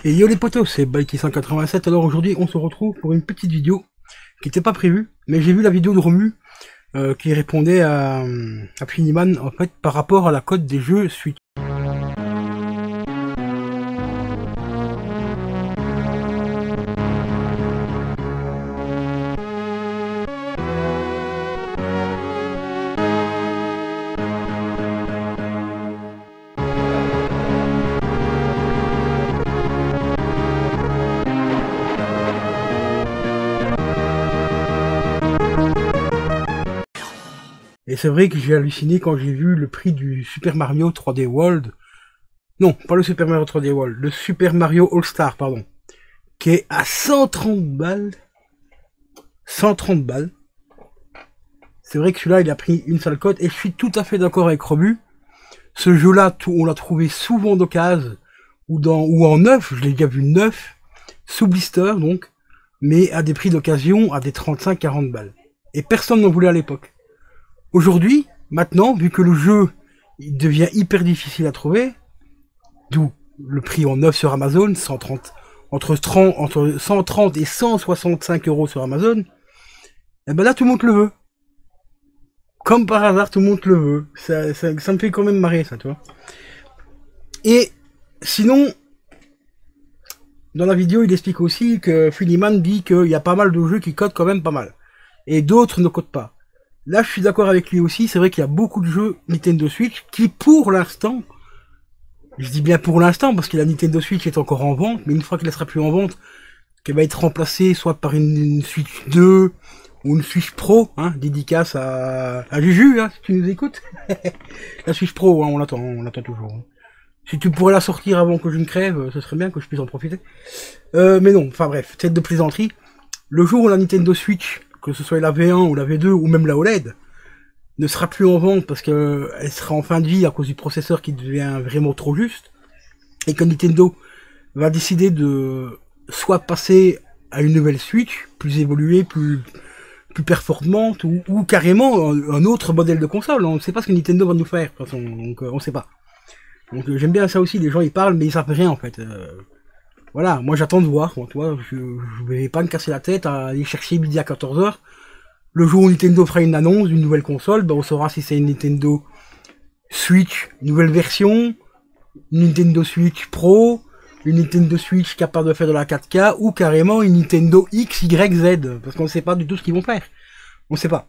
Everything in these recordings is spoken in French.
Et yo les potos, c'est Balky187. Alors aujourd'hui, on se retrouve pour une petite vidéo qui n'était pas prévue, mais j'ai vu la vidéo de Romu qui répondait à Finiman en fait par rapport à la cote des jeux Switch. Et c'est vrai que j'ai halluciné quand j'ai vu le prix du Super Mario 3D World. Non, pas le Super Mario 3D World, le Super Mario All-Star, pardon. Qui est à 130 balles. 130 balles. C'est vrai que celui-là, il a pris une sale cote. Et je suis tout à fait d'accord avec Romu. Ce jeu-là, on l'a trouvé souvent d'occasion. Ou en neuf, je l'ai déjà vu neuf. Sous blister, donc. Mais à des prix d'occasion, à des 35-40 balles. Et personne n'en voulait à l'époque. Aujourd'hui, maintenant, vu que le jeu il devient hyper difficile à trouver, d'où le prix en neuf sur Amazon, 130, entre 130 et 165 € sur Amazon, et ben là tout le monde le veut. Comme par hasard, tout le monde le veut. Ça me fait quand même marrer ça, tu vois. Et sinon, dans la vidéo, il explique aussi que Finiman dit qu'il y a pas mal de jeux qui codent quand même pas mal. Et d'autres ne codent pas. Là, je suis d'accord avec lui aussi, c'est vrai qu'il y a beaucoup de jeux Nintendo Switch qui, pour l'instant, je dis bien pour l'instant, parce que la Nintendo Switch est encore en vente, mais une fois qu'elle sera plus en vente, qu'elle va être remplacée soit par une Switch 2 ou une Switch Pro, hein, dédicace à Juju, hein, si tu nous écoutes. La Switch Pro, hein, on l'attend toujours. Hein. Si tu pourrais la sortir avant que je ne crève, ce serait bien que je puisse en profiter. Mais non, enfin bref, tête de plaisanterie. Le jour où la Nintendo Switch, que ce soit la V1 ou la V2 ou même la OLED, ne sera plus en vente parce que elle sera en fin de vie à cause du processeur qui devient vraiment trop juste, et que Nintendo va décider de soit passer à une nouvelle Switch, plus évoluée, plus performante, ou carrément un autre modèle de console. On ne sait pas ce que Nintendo va nous faire, de toute façon, donc on sait pas. Donc j'aime bien ça aussi, les gens ils parlent mais ils savent rien en fait. Voilà, moi j'attends de voir, tu vois, je vais pas me casser la tête à aller chercher midi à 14h. Le jour où Nintendo fera une annonce d'une nouvelle console, ben on saura si c'est une Nintendo Switch nouvelle version, une Nintendo Switch Pro, une Nintendo Switch capable de faire de la 4K, ou carrément une Nintendo X, Y, Z, parce qu'on ne sait pas du tout ce qu'ils vont faire. On ne sait pas.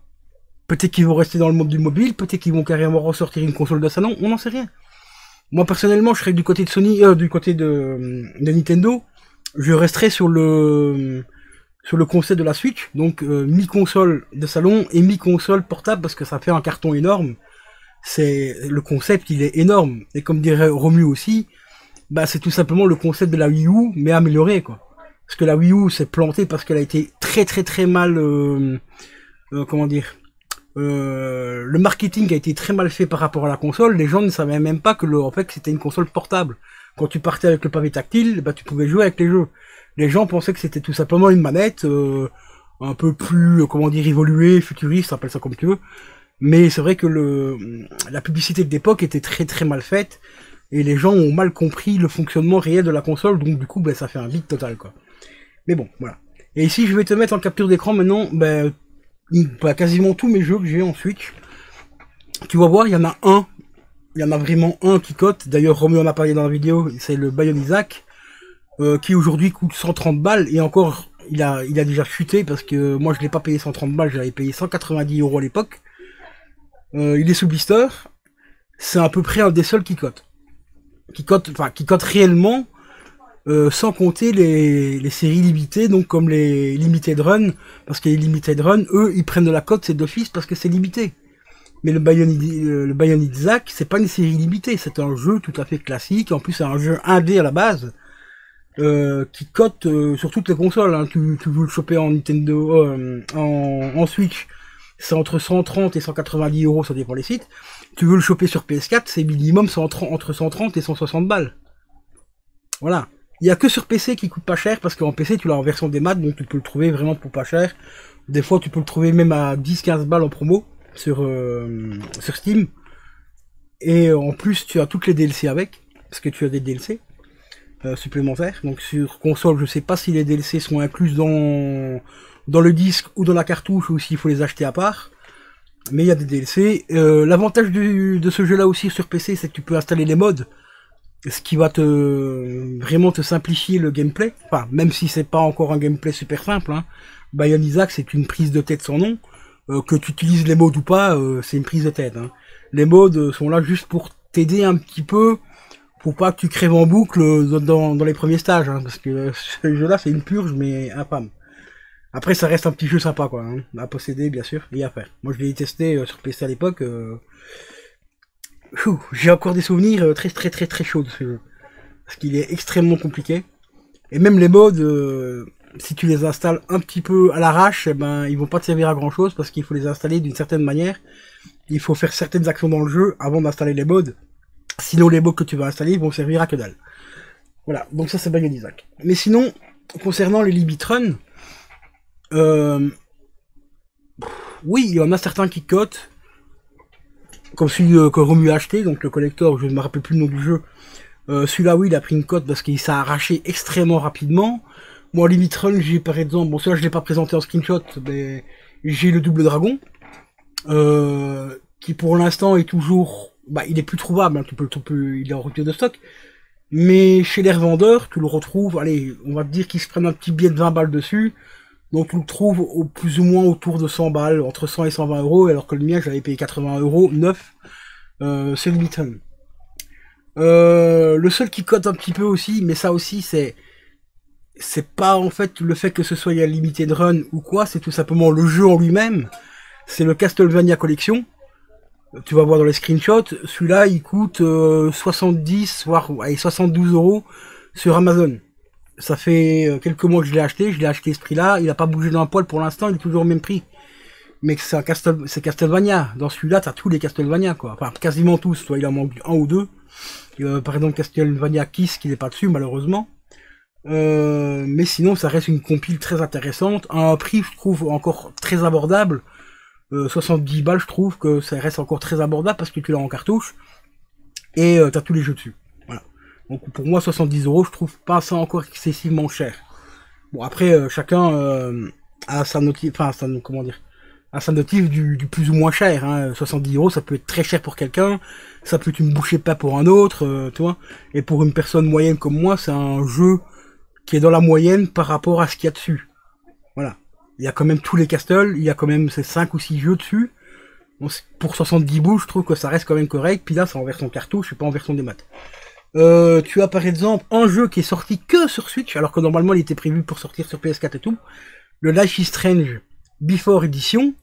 Peut-être qu'ils vont rester dans le monde du mobile, peut-être qu'ils vont carrément ressortir une console de salon, on n'en sait rien. Moi personnellement, je serais du côté de Sony, du côté de Nintendo. Je resterai sur le concept de la Switch, donc mi-console de salon et mi-console portable parce que ça fait un carton énorme. C'est le concept, il est énorme. Et comme dirait Romu aussi, bah c'est tout simplement le concept de la Wii U mais amélioré quoi. Parce que la Wii U s'est plantée parce qu'elle a été très mal, comment dire. Le marketing a été très mal fait par rapport à la console. Les gens ne savaient même pas que en fait c'était une console portable. Quand tu partais avec le pavé tactile, bah tu pouvais jouer avec les jeux. Les gens pensaient que c'était tout simplement une manette un peu plus, comment dire, évoluée, futuriste, appelle ça comme tu veux. Mais c'est vrai que la publicité de l'époque était très mal faite et les gens ont mal compris le fonctionnement réel de la console. Donc du coup, ben ça fait un vide total quoi. Mais bon, voilà. Et ici, je vais te mettre en capture d'écran maintenant, ben quasiment tous mes jeux que j'ai en Switch. Tu vas voir, il y en a vraiment un qui cote. D'ailleurs, Romu en a parlé dans la vidéo, c'est le Bionizac, qui aujourd'hui coûte 130 balles, et encore, il a déjà chuté, parce que moi je l'ai pas payé 130 balles, j'avais payé 190 € à l'époque. Il est sous blister, c'est à peu près un des seuls qui cote. Qui cote réellement, sans compter les séries limitées, donc comme les Limited Run, parce que les Limited Run, eux, ils prennent de la cote, c'est d'office parce que c'est limité. Mais le Bionizac, c'est pas une série limitée, c'est un jeu tout à fait classique, en plus c'est un jeu 1D à la base, qui cote sur toutes les consoles. Hein. Tu veux le choper en Nintendo, en Switch, c'est entre 130 et 190 €, ça dépend des sites. Tu veux le choper sur PS4, c'est minimum entre 130 et 160 balles. Voilà. Il y a que sur PC qui coûte pas cher, parce qu'en PC tu l'as en version des maths, donc tu peux le trouver vraiment pour pas cher. Des fois tu peux le trouver même à 10-15 balles en promo sur Steam. Et en plus tu as toutes les DLC avec, parce que tu as des DLC. supplémentaires. Donc sur console, je sais pas si les DLC sont inclus dans le disque ou dans la cartouche ou s'il faut les acheter à part. Mais il y a des DLC. L'avantage de ce jeu-là aussi sur PC, c'est que tu peux installer les mods. Ce qui va vraiment te simplifier le gameplay. Enfin, même si c'est pas encore un gameplay super simple, hein. Bion Isaac, c'est une prise de tête sans nom. Que tu utilises les mods ou pas, c'est une prise de tête, hein. Les mods sont là juste pour t'aider un petit peu, pour pas que tu crèves en boucle dans les premiers stages, hein, parce que ce jeu-là, c'est une purge, mais infâme. Après, ça reste un petit jeu sympa, quoi, hein, à posséder, bien sûr, et à faire. Moi, je l'ai testé sur PC à l'époque. J'ai encore des souvenirs très très très très chauds de ce jeu. Parce qu'il est extrêmement compliqué. Et même les mods, si tu les installes un petit peu à l'arrache, eh ben, ils vont pas te servir à grand chose parce qu'il faut les installer d'une certaine manière. Il faut faire certaines actions dans le jeu avant d'installer les mods. Sinon, les mods que tu vas installer vont servir à que dalle. Voilà, donc ça c'est Bion Isaac. Mais sinon, concernant les Libitrun, oui, il y en a certains qui cotent. Comme celui que Romu a acheté, donc le collector, je ne me rappelle plus le nom du jeu. Celui-là, oui, il a pris une cote parce qu'il s'est arraché extrêmement rapidement. Moi, Libitrun, j'ai par exemple, bon, celui-là, je l'ai pas présenté en screenshot, mais j'ai le double dragon, qui pour l'instant est toujours, bah, il est plus trouvable, hein, il est en rupture de stock. Mais chez les revendeurs, tu le retrouves, allez, on va te dire qu'ils se prennent un petit billet de 20 balles dessus. Donc tu le trouves au plus ou moins autour de 100 balles, entre 100 et 120 euros, alors que le mien j'avais payé 80 euros neuf, c'est Libitrun. Le seul qui cote un petit peu aussi, mais ça aussi c'est pas en fait le fait que ce soit un limited run ou quoi, c'est tout simplement le jeu en lui-même. C'est le Castlevania Collection. Tu vas voir dans les screenshots, celui-là il coûte 70 voire 72 euros sur Amazon. Ça fait quelques mois que je l'ai acheté ce prix-là, il a pas bougé d'un poil pour l'instant, il est toujours au même prix. Mais c'est Castlevania, dans celui-là t'as tous les Castlevania quoi, enfin quasiment tous, toi il en manque un ou deux. Par exemple Castlevania Kiss qui n'est pas dessus malheureusement. Mais sinon ça reste une compile très intéressante, à un prix je trouve encore très abordable. 70 balles je trouve que ça reste encore très abordable parce que tu l'as en cartouche. Et t'as tous les jeux dessus. Donc pour moi 70 euros je trouve pas ça encore excessivement cher. Bon après chacun a sa notif, enfin comment dire, a sa notif du plus ou moins cher. Hein. 70 euros ça peut être très cher pour quelqu'un, ça peut être une bouchée de pain pour un autre, tu vois. Et pour une personne moyenne comme moi c'est un jeu qui est dans la moyenne par rapport à ce qu'il y a dessus. Voilà. Il y a quand même tous les castles, il y a quand même ces 5 ou 6 jeux dessus. Donc, pour 70 boules je trouve que ça reste quand même correct. Puis là c'est en version cartouche et pas en version des maths. Tu as par exemple un jeu qui est sorti que sur Switch, alors que normalement il était prévu pour sortir sur PS4 et tout, le Life is Strange Before Edition,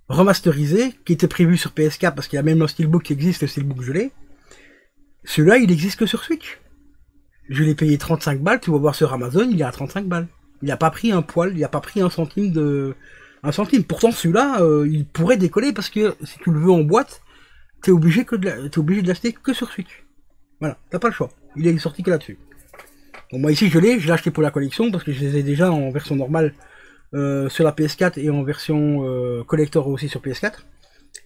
remasterisé, qui était prévu sur PS4 parce qu'il y a même un steelbook qui existe, le steelbook gelé. Celui-là il existe que sur Switch. Je l'ai payé 35 balles, tu vas voir sur Amazon, il est à 35 balles. Il n'a pas pris un poil, il n'a pas pris un centime de... Un centime. Pourtant celui-là, il pourrait décoller parce que si tu le veux en boîte, t'es obligé de l'acheter que sur Switch. Voilà, t'as pas le choix. Il est sorti que là-dessus. Donc moi ici je l'ai acheté pour la collection parce que je les ai déjà en version normale sur la PS4 et en version collector aussi sur PS4.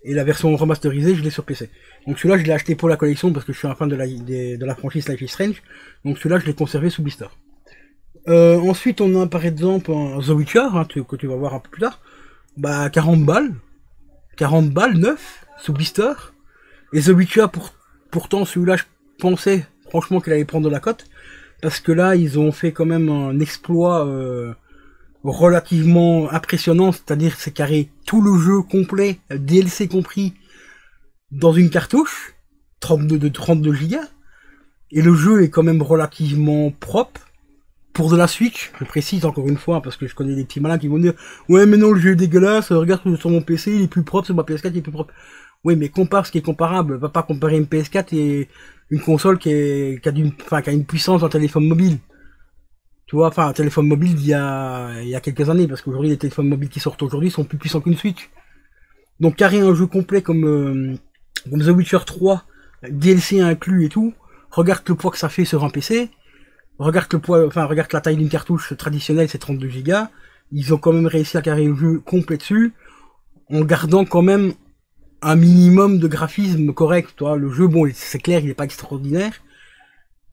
Et la version remasterisée je l'ai sur PC. Donc celui-là je l'ai acheté pour la collection parce que je suis un fan de la franchise Life is Strange. Donc celui-là je l'ai conservé sous blister. Ensuite on a par exemple un The Witcher hein, que tu vas voir un peu plus tard. Bah 40 balles. 40 balles neuf sous blister. Et The Witcher pourtant celui-là je pensais franchement qu'il allait prendre de la cote parce que là ils ont fait quand même un exploit relativement impressionnant, c'est-à-dire c'est carré tout le jeu complet, DLC compris, dans une cartouche 32 Go et le jeu est quand même relativement propre pour de la Switch, je précise encore une fois parce que je connais des petits malins qui vont dire ouais mais non le jeu est dégueulasse, regarde sur mon PC il est plus propre, sur ma PS4 il est plus propre. Oui, mais compare ce qui est comparable. Va pas comparer une PS4 et une console qui a une puissance d'un téléphone mobile. Tu vois, enfin, un téléphone mobile il y a quelques années, parce qu'aujourd'hui, les téléphones mobiles qui sortent aujourd'hui sont plus puissants qu'une Switch. Donc, carré un jeu complet comme The Witcher 3, DLC inclus et tout, regarde le poids que ça fait sur un PC, regarde la taille d'une cartouche traditionnelle, c'est 32 Go. Ils ont quand même réussi à carrer le jeu complet dessus, en gardant quand même un minimum de graphisme correct, toi. Le jeu, bon, c'est clair, il est pas extraordinaire,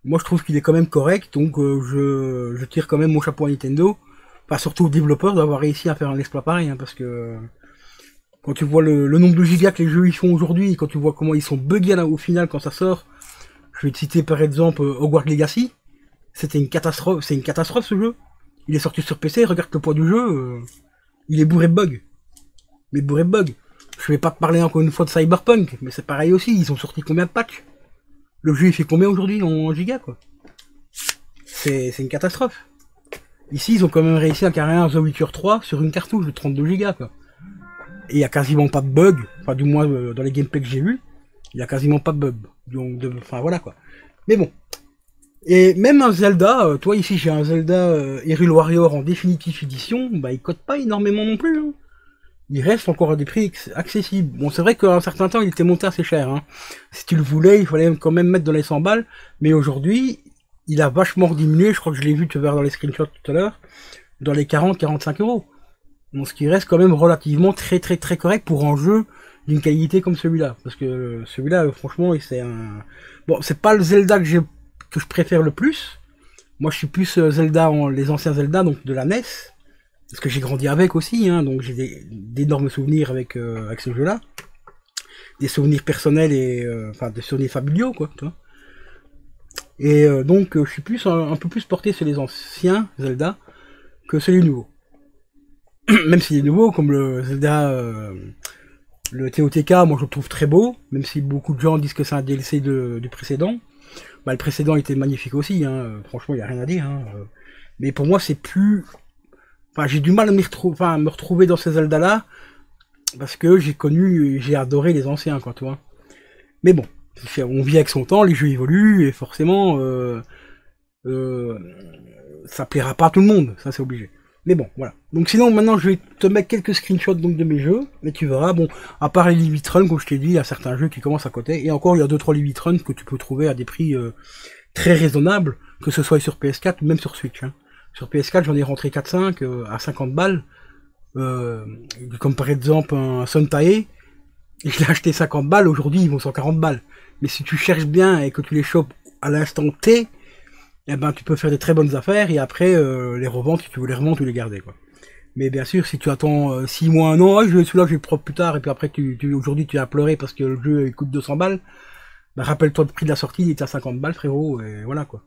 Moi, je trouve qu'il est quand même correct, donc je tire quand même mon chapeau à Nintendo. Enfin, surtout aux développeurs d'avoir réussi à faire un exploit pareil, hein, parce que quand tu vois le nombre de gigas que les jeux ils font aujourd'hui, quand tu vois comment ils sont buggés là, au final quand ça sort, je vais te citer par exemple Hogwarts Legacy, c'était une catastrophe, c'est une catastrophe ce jeu. Il est sorti sur PC, regarde le poids du jeu, il est bourré de bugs. Mais bourré de bugs. Je vais pas te parler encore une fois de Cyberpunk, mais c'est pareil aussi, ils ont sorti combien de patchs? Le jeu il fait combien aujourd'hui en gigas quoi? C'est une catastrophe. Ici ils ont quand même réussi à carrer un The Witcher 3 sur une cartouche de 32 gigas quoi. Et il y a quasiment pas de bugs, enfin du moins dans les gameplays que j'ai vus, il y a quasiment pas de bugs. Donc enfin voilà quoi. Mais bon. Et même un Zelda, toi ici j'ai un Zelda Hyrule Warrior en Definitive Edition, bah il cote pas énormément non plus. Hein. Il reste encore à des prix accessibles. Bon c'est vrai qu'à un certain temps il était monté assez cher. Hein. Si tu le voulais, il fallait quand même mettre dans les 100 balles. Mais aujourd'hui, il a vachement diminué, je crois que je l'ai vu tu verras dans les screenshots tout à l'heure, dans les 40-45 euros. Donc ce qui reste quand même relativement très correct pour un jeu d'une qualité comme celui-là. Parce que celui-là, franchement, c'est un... Bon, c'est pas le Zelda que je préfère le plus. Moi, je suis plus Zelda, les anciens Zelda, donc de la NES. Parce que j'ai grandi avec aussi, hein, donc j'ai d'énormes souvenirs avec, avec ce jeu-là. Des souvenirs personnels et... Enfin, des souvenirs familiaux, quoi. Tu vois. Et donc, je suis plus un peu plus porté sur les anciens Zelda que sur les nouveaux. Même si les nouveaux, comme le Zelda, le TOTK, moi je le trouve très beau, même si beaucoup de gens disent que c'est un DLC du précédent. Bah, le précédent était magnifique aussi, hein, franchement il n'y a rien à dire. Hein, mais pour moi c'est plus... Enfin j'ai du mal à me retrouver dans ces Zelda-là, parce que j'ai adoré les anciens, quoi, tu vois. Mais bon, on vit avec son temps, les jeux évoluent, et forcément, ça plaira pas à tout le monde, ça c'est obligé. Mais bon, voilà. Donc sinon, maintenant, je vais te mettre quelques screenshots donc, de mes jeux, mais tu verras, bon, à part les Limit Run, comme je t'ai dit, il y a certains jeux qui commencent à côté, et encore, il y a 2-3 Limit Run que tu peux trouver à des prix très raisonnables, que ce soit sur PS4 ou même sur Switch. Hein. Sur PS4, j'en ai rentré 4-5 à 50 balles, comme par exemple un Suntae, je l'ai acheté 50 balles, aujourd'hui ils vont 140 balles. Mais si tu cherches bien et que tu les chopes à l'instant T, eh ben tu peux faire des très bonnes affaires et après les revendre si tu veux les revendre ou les garder quoi. Mais bien sûr si tu attends 6 mois, 1 an, celui-là je vais le prendre plus tard et puis après aujourd'hui tu as pleuré parce que le jeu il coûte 200 balles, bah rappelle-toi le prix de la sortie, il était à 50 balles frérot et voilà quoi.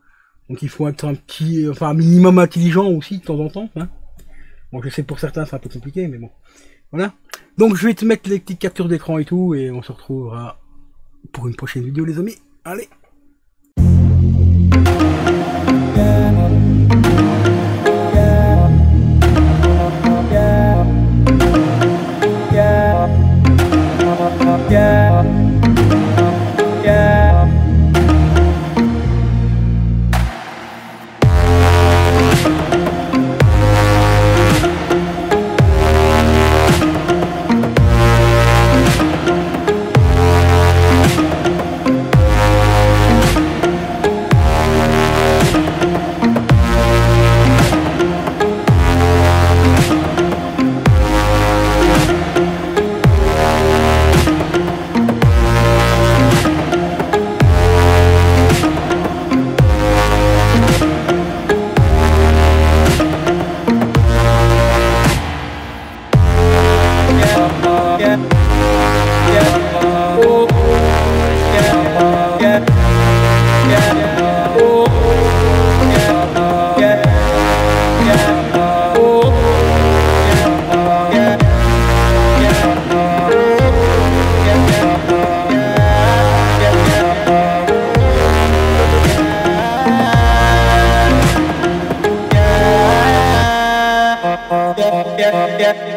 Donc il faut être un minimum intelligent aussi de temps en temps. Hein. Bon je sais pour certains c'est un peu compliqué mais bon. Voilà. Donc je vais te mettre les petites captures d'écran et tout et on se retrouvera pour une prochaine vidéo les amis. Allez.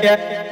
Yeah.